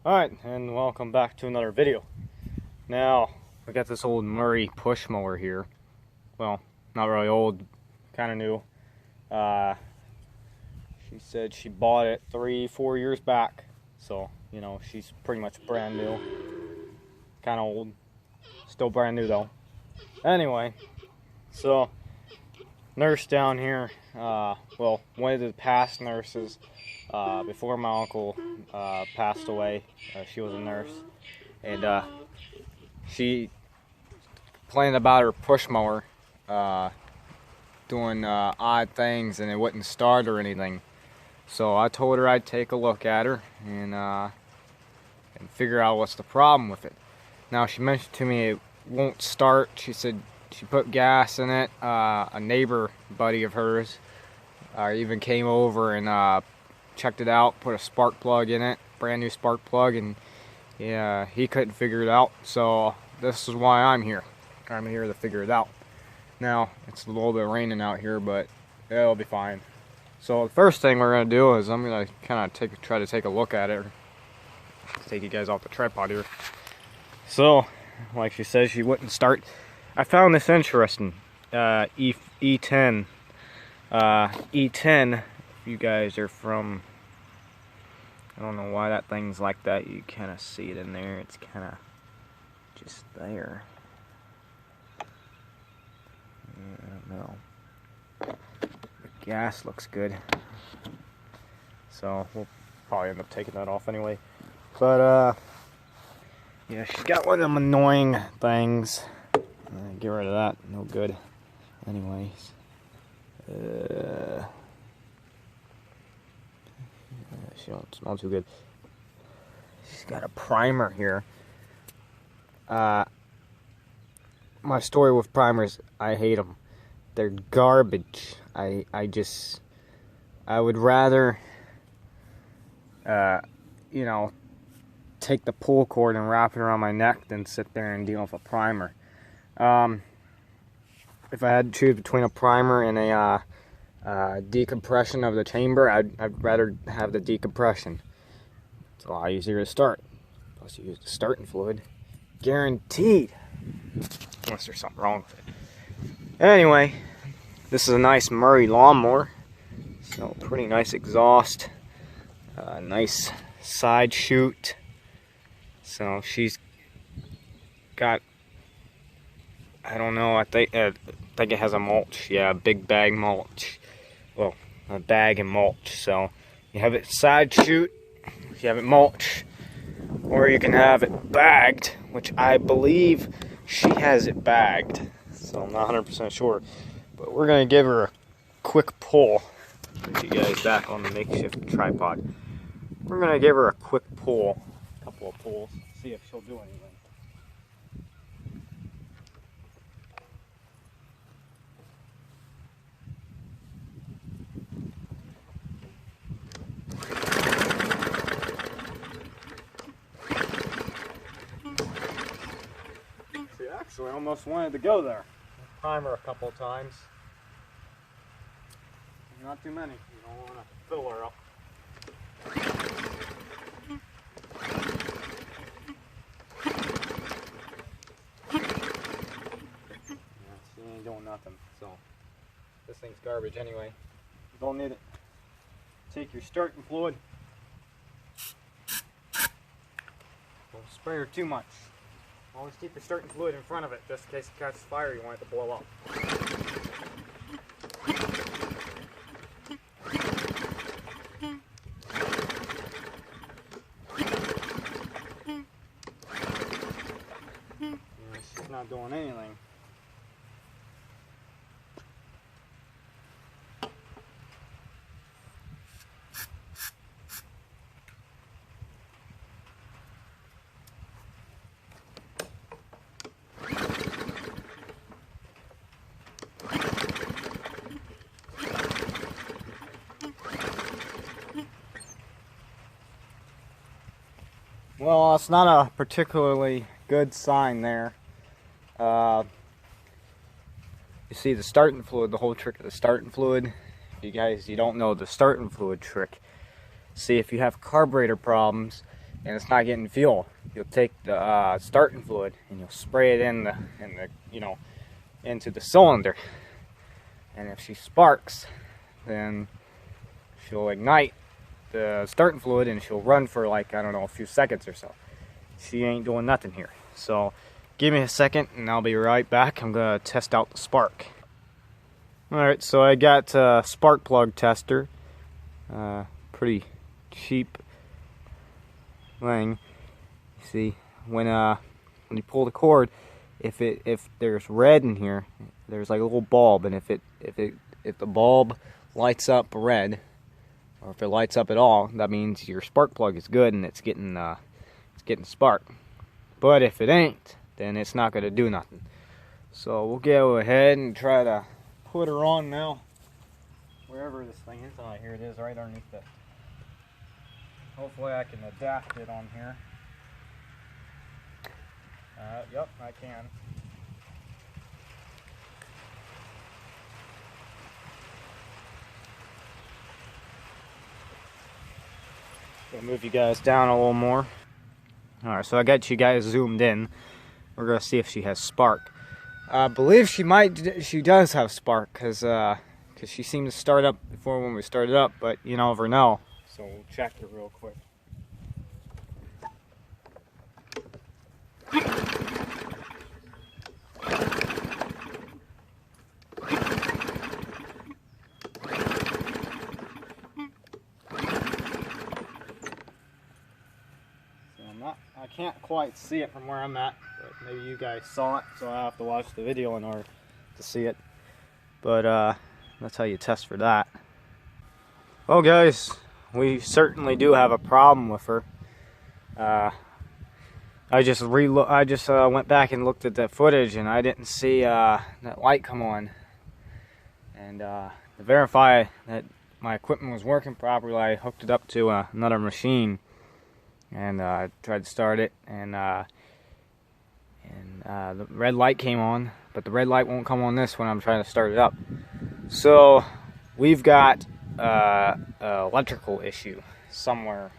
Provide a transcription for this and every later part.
Alright, and welcome back to another video. Now, we got this old Murray push mower here. Well, not really old, kind of new. She said she bought it 3-4 years back. So, you know, she's pretty much brand new. Kind of old. Still brand new though. Anyway, so, nurse down here, well, one of the past nurses, before my uncle passed away, she was a nurse, and she complained about her push mower doing odd things, and it wouldn't start or anything. So I told her I'd take a look at her and figure out what's the problem with it. Now, she mentioned to me it won't start. She said she put gas in it. A neighbor buddy of hers even came over and checked it out, put a spark plug in it, brand new spark plug, and yeah, he couldn't figure it out. So this is why I'm here. I'm here to figure it out. Now, it's a little bit raining out here, but it'll be fine. So the first thing we're gonna do is I'm gonna kind of try to take a look at it. Take you guys off the tripod here. So, like she says, she wouldn't start. I found this interesting. E10. E10. If you guys are from, I don't know why that thing's like that. You kind of see it in there. It's kind of just there. I don't know. The gas looks good. So we'll probably end up taking that off anyway. But yeah, she's got one of them annoying things. Get rid of that. No good. Anyways. She don't smell too good. She's got a primer here. My story with primers, I hate them. They're garbage. I would rather, you know, take the pull cord and wrap it around my neck than sit there and deal with a primer. If I had to choose between a primer and a decompression of the chamber, I'd rather have the decompression. It's a lot easier to start. Plus, you use the starting fluid, guaranteed. Unless there's something wrong with it. Anyway, this is a nice Murray lawnmower. So pretty nice exhaust, nice side chute. So she's got, I don't know, I think it has a mulch. Yeah, a big bag mulch. Well, a bag and mulch. So you have it side chute, you have it mulch, or you can have it bagged, which I believe she has it bagged. So I'm not 100% sure. But we're going to give her a quick pull. Put you guys back on the makeshift tripod. We're going to give her a quick pull. A couple of pulls. See if she'll do anything. Actually, I almost wanted to go there. Primer a couple of times. Not too many. You don't want to fill her up. Yeah, she ain't doing nothing. So this thing's garbage anyway. Don't need it. Take your starting fluid. Don't spray her too much. Always keep your starting fluid in front of it, just in case it catches fire, you want it to blow up. Yeah, she's not doing anything. Well, it's not a particularly good sign there. You see the starting fluid, the whole trick of the starting fluid. You don't know the starting fluid trick. See, if you have carburetor problems and it's not getting fuel, you'll take the starting fluid and you'll spray it in the into the cylinder. And if she sparks, then she'll ignite the starting fluid and she'll run for like, I don't know, a few seconds or so. She ain't doing nothing here. So give me a second and I'll be right back. I'm gonna test out the spark. Alright, so I got a spark plug tester. Pretty cheap thing. You see, when you pull the cord, if there's red in here, there's like a little bulb, and if the bulb lights up red, or if it lights up at all, that means your spark plug is good and it's getting spark. But if it ain't, then it's not going to do nothing. So we'll go ahead and try to put her on now. Wherever this thing is. Oh, here it is, right underneath it. Hopefully I can adapt it on here. Yep, I can. Gonna move you guys down a little more. Alright, so I got you guys zoomed in. We're gonna see if she has spark. I believe she does have spark, because she seemed to start up before when we started up, but you never know. So we'll check it real quick. I can't quite see it from where I'm at, but maybe you guys saw it, so I have to watch the video in order to see it. But that's how you test for that. Well guys, we certainly do have a problem with her. I just went back and looked at that footage, and I didn't see that light come on. And to verify that my equipment was working properly, I hooked it up to another machine. And I tried to start it, and the red light came on, but the red light won't come on this when I'm trying to start it up. So we've got an electrical issue somewhere,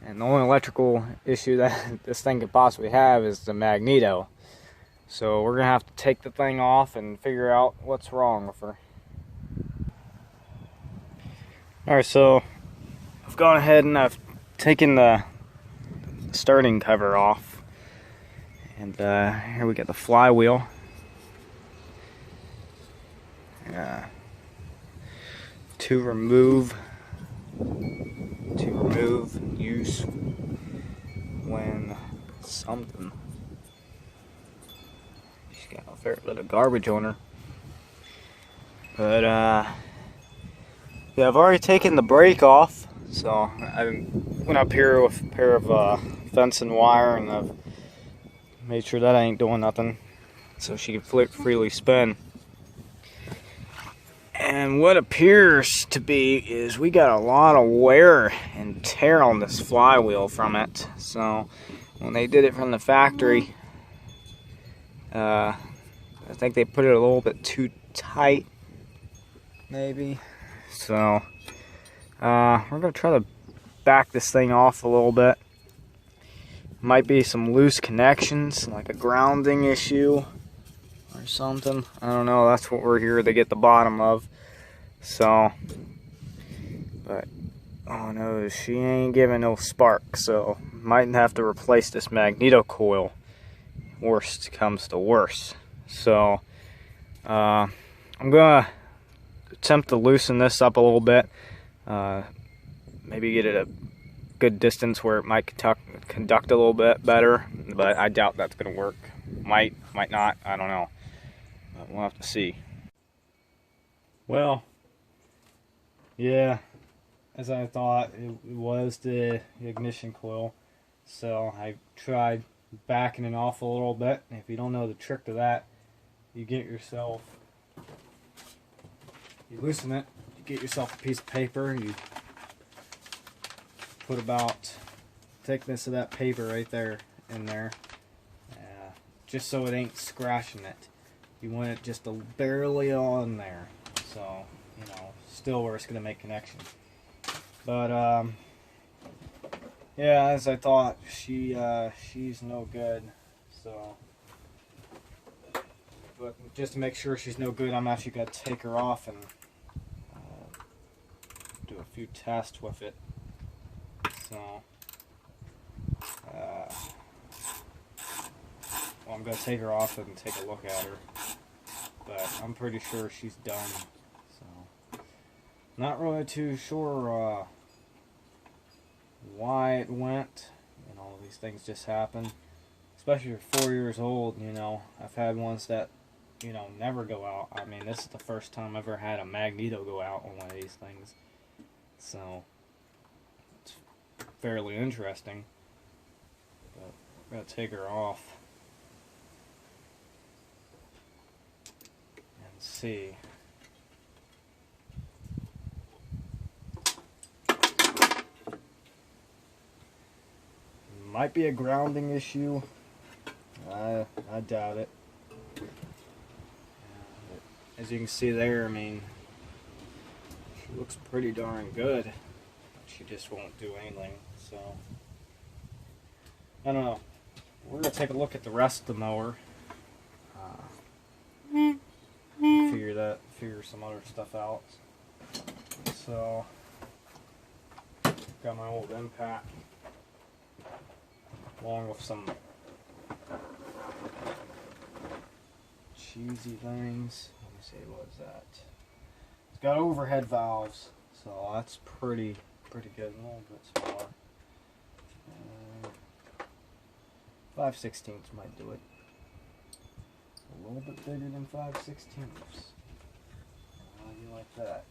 and the only electrical issue that this thing could possibly have is the magneto. So we're gonna have to take the thing off and figure out what's wrong with her. Alright, so I've gone ahead and I've taken the starting cover off, and here we got the flywheel. To remove, use when something. She's got a fair bit of garbage on her, but yeah, I've already taken the brake off. So I went up here with a pair of fence and wire, and I've made sure that I ain't doing nothing, so she can freely spin. And what appears to be is we got a lot of wear and tear on this flywheel from it. So when they did it from the factory, I think they put it a little bit too tight, maybe. So we're going to try to back this thing off a little bit. Might be some loose connections, like a grounding issue or something. I don't know, that's what we're here to get the bottom of. So, but, oh no, she ain't giving no spark, so might have to replace this magneto coil. Worst comes to worst. So, I'm going to attempt to loosen this up a little bit. Maybe get it a good distance where it might conduct a little bit better, but I doubt that's going to work. Might not, I don't know. But we'll have to see. Well, yeah, as I thought, it was the ignition coil. So I tried backing it off a little bit. If you don't know the trick to that, you loosen it, you get yourself a piece of paper, you put about thickness of that paper right there in there, just so it ain't scratching it. You want it just barely on there, so still where it's gonna make connection. But Yeah, as I thought, she's no good. So, but just to make sure she's no good, I'm actually gonna take her off and do a few tests with it. So, well, I'm gonna take her off and take a look at her. But I'm pretty sure she's done. So, not really too sure why it went. You know, these things just happen. Especially if you're 4 years old, you know. I've had ones that, you know, never go out. I mean, this is the first time I've ever had a magneto go out on one of these things. So, it's fairly interesting. But we're going to take her off and see. Might be a grounding issue. I doubt it. As you can see there, I mean, she looks pretty darn good. But she just won't do anything, so I don't know. We're gonna take a look at the rest of the mower. Figure some other stuff out. So, got my old impact, along with some cheesy things. Let me see, what is that? It's got overhead valves, so that's pretty good. A little bit smaller. 5/16 might do it. A little bit bigger than 5/16. How do you like that?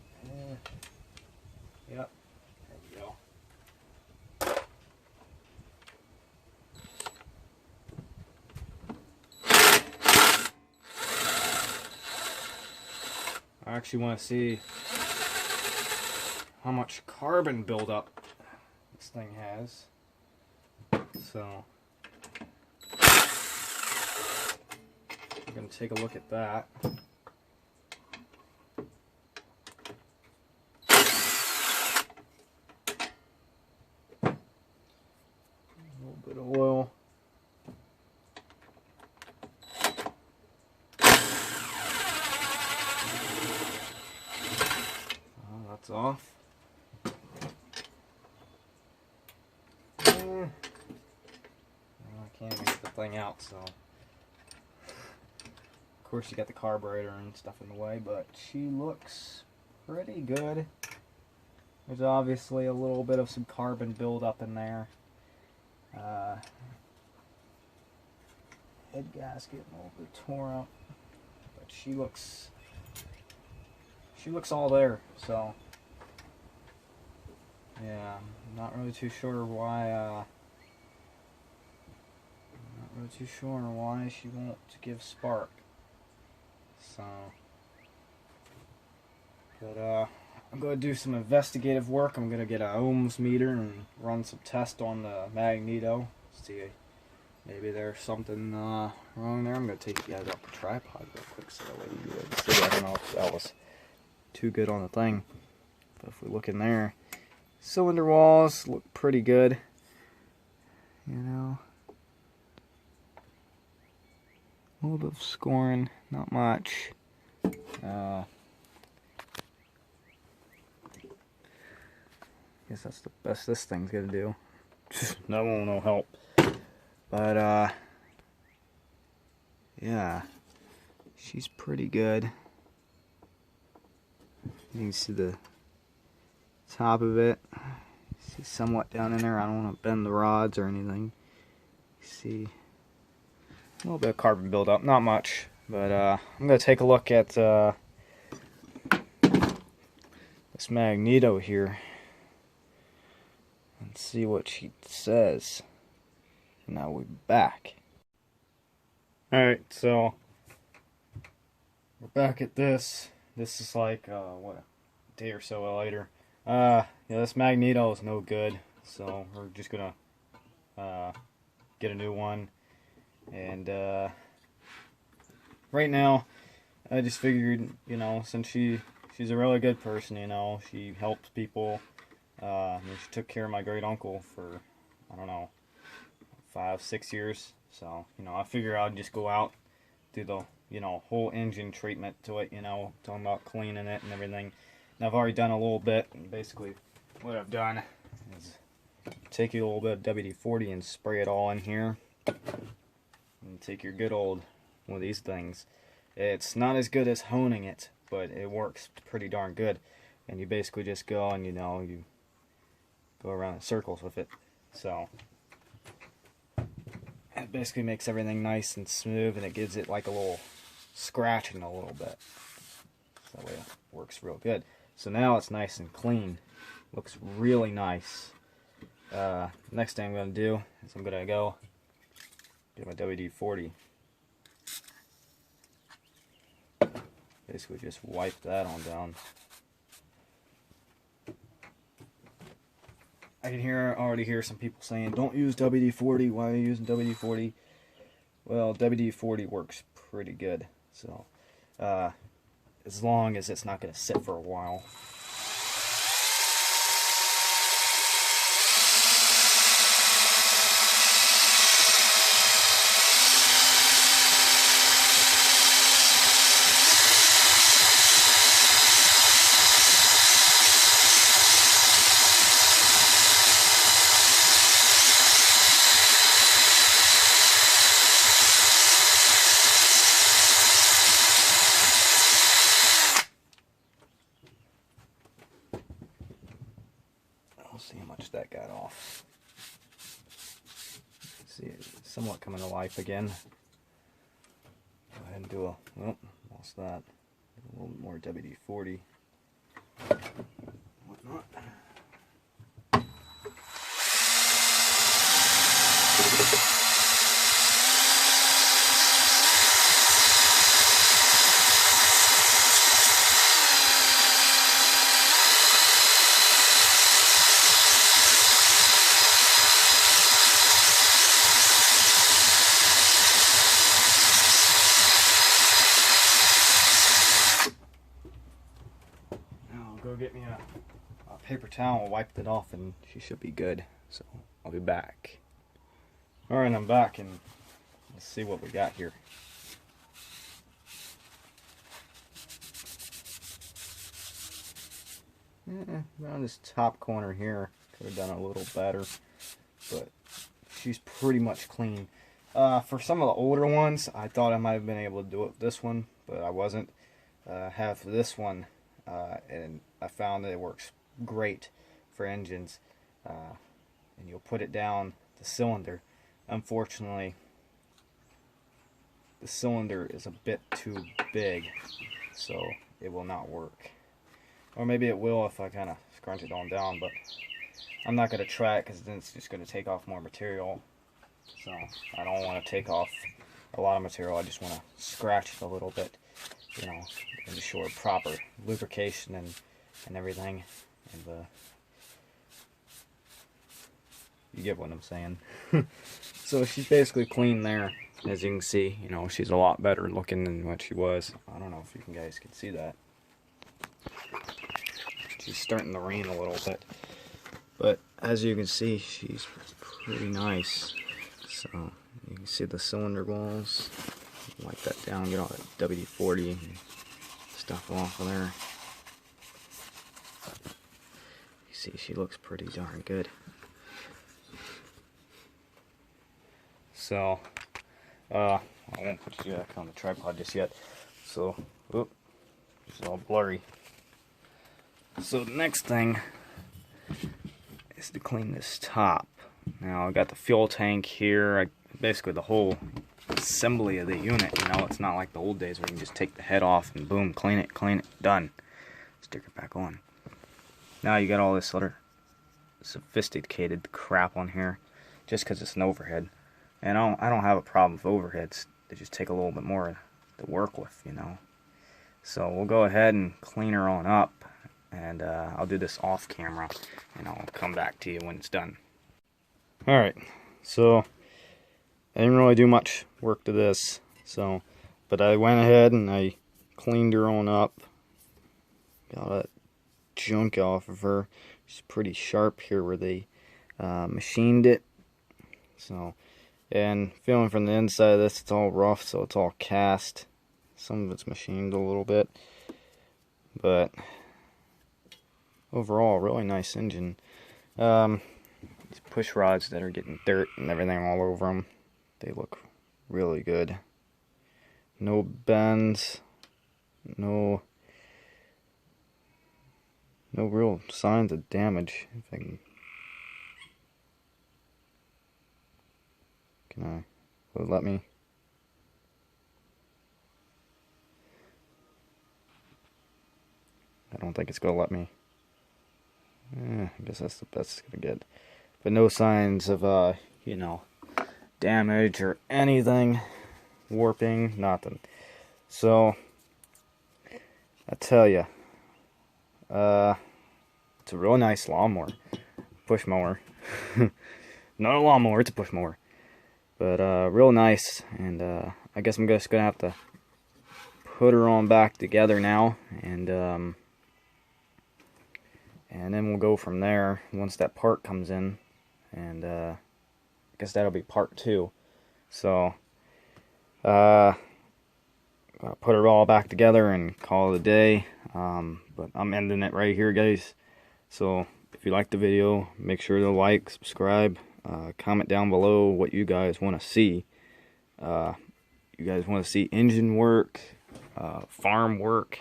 Yep. There we go. I actually want to see how much carbon buildup this thing has. So, we're going to take a look at that. A little bit of oil. That's off. I can't get the thing out, so of course you got the carburetor and stuff in the way, but she looks pretty good. There's obviously a little bit of some carbon buildup in there. Head gasket a little bit tore up, but she looks all there. So yeah, I'm not really too sure why. She won't give spark. So, but I'm gonna do some investigative work. I'm gonna get an ohms meter and run some tests on the magneto. See, maybe there's something wrong there. I'm gonna take you guys off the tripod real quick so that way you can see. I don't know if that was too good on the thing, but if we look in there, cylinder walls look pretty good. You know, a little bit of scoring, not much. Guess that's the best this thing's gonna do. That won't no help. But yeah, she's pretty good. You can see the top of it. See somewhat down in there. I don't want to bend the rods or anything. See a little bit of carbon buildup, not much. But I'm gonna take a look at this magneto here and see what she says. Now we're back. Alright, so we're back at this. This is like what, a day or so later. Yeah, this magneto is no good, so we're just gonna get a new one. And right now, I just figured, you know, since she's a really good person, you know, she helps people. And she took care of my great uncle for 5, 6 years. So, you know, I figure I'd just go out, do the, you know, whole engine treatment to it, you know, talking about cleaning it and everything. And I've already done a little bit, and basically what I've done is take a little bit of WD-40 and spray it all in here. And take your good old one of these things. It's not as good as honing it, but it works pretty darn good. And you basically just go and, you know, you go around in circles with it. So it basically makes everything nice and smooth, and it gives it like a little scratching a little bit. So that way it works real good. So now it's nice and clean. Looks really nice. Next thing I'm going to do is I'm going to go get my WD-40. Basically just wipe that on down. I can already hear some people saying, don't use WD-40, why are you using WD-40? Well, WD-40 works pretty good, so as long as it's not going to sit for a while. We'll see how much that got off. See it somewhat coming to life again. Go ahead and do a, well, lost that. A little more WD-40. Whatnot. Go get me a paper towel, wiped it off, and she should be good. So I'll be back. Alright, I'm back, and let's see what we got here. Around this top corner here, could have done a little better, but she's pretty much clean. For some of the older ones, I thought I might have been able to do it with this one, but I wasn't. I have this one. And I found that it works great for engines, and you'll put it down the cylinder. Unfortunately, the cylinder is a bit too big, so it will not work. Or maybe it will if I kind of scrunch it on down, but I'm not going to try it because then it's just going to take off more material. So I don't want to take off a lot of material. I just want to scratch it a little bit, you know, ensure proper lubrication and everything, and you get what I'm saying. So she's basically clean there. As you can see, you know, she's a lot better looking than what she was. I don't know if you guys can see that. She's starting to rain a little bit, but as you can see, she's pretty nice. So you can see the cylinder walls. Wipe that down, get all that WD-40 and stuff off of there. You see, she looks pretty darn good. So, I won't put you back on the tripod just yet. So, whoop, it's all blurry. So the next thing is to clean this top. Now I got the fuel tank here. Basically the whole assembly of the unit, you know, it's not like the old days where you can just take the head off and boom, clean it, done. Stick it back on. Now you got all this other sophisticated crap on here just because it's an overhead. And I don't have a problem with overheads. They just take a little bit more to work with, you know. So we'll go ahead and clean her on up, and I'll do this off camera, and I'll come back to you when it's done. Alright, so I didn't really do much work to this, but I went ahead and I cleaned her on up, got that junk off of her. She's pretty sharp here where they machined it, so And feeling from the inside of this, it's all rough, so it's all cast. Some of it's machined a little bit, but overall, really nice engine. These push rods that are getting dirt and everything all over them, they look really good. No bends, no real signs of damage. If I will it let me? I don't think it's gonna let me. I guess that's the best it's gonna get. But no signs of you know, damage or anything, warping, nothing. So I tell you, it's a real nice lawnmower, push mower. Not a lawnmower, it's a push mower. But real nice, and I guess I'm just gonna have to put her on back together now, and then we'll go from there once that part comes in, and I guess that'll be part 2. So I'll put it all back together and call it a day. But I'm ending it right here, guys. So if you like the video, make sure to like, subscribe, comment down below what you guys want to see. You guys want to see engine work, farm work,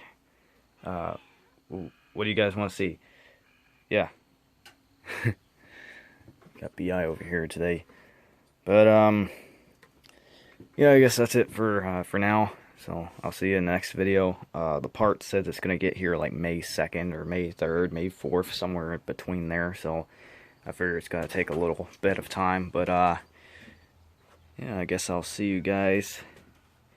what do you guys want to see? Yeah. Got BI over here today. But yeah, I guess that's it for now. So I'll see you in the next video. The part says it's gonna get here like May 2nd or May 3rd, May 4th, somewhere in between there. So I figure it's gonna take a little bit of time, but yeah, I guess I'll see you guys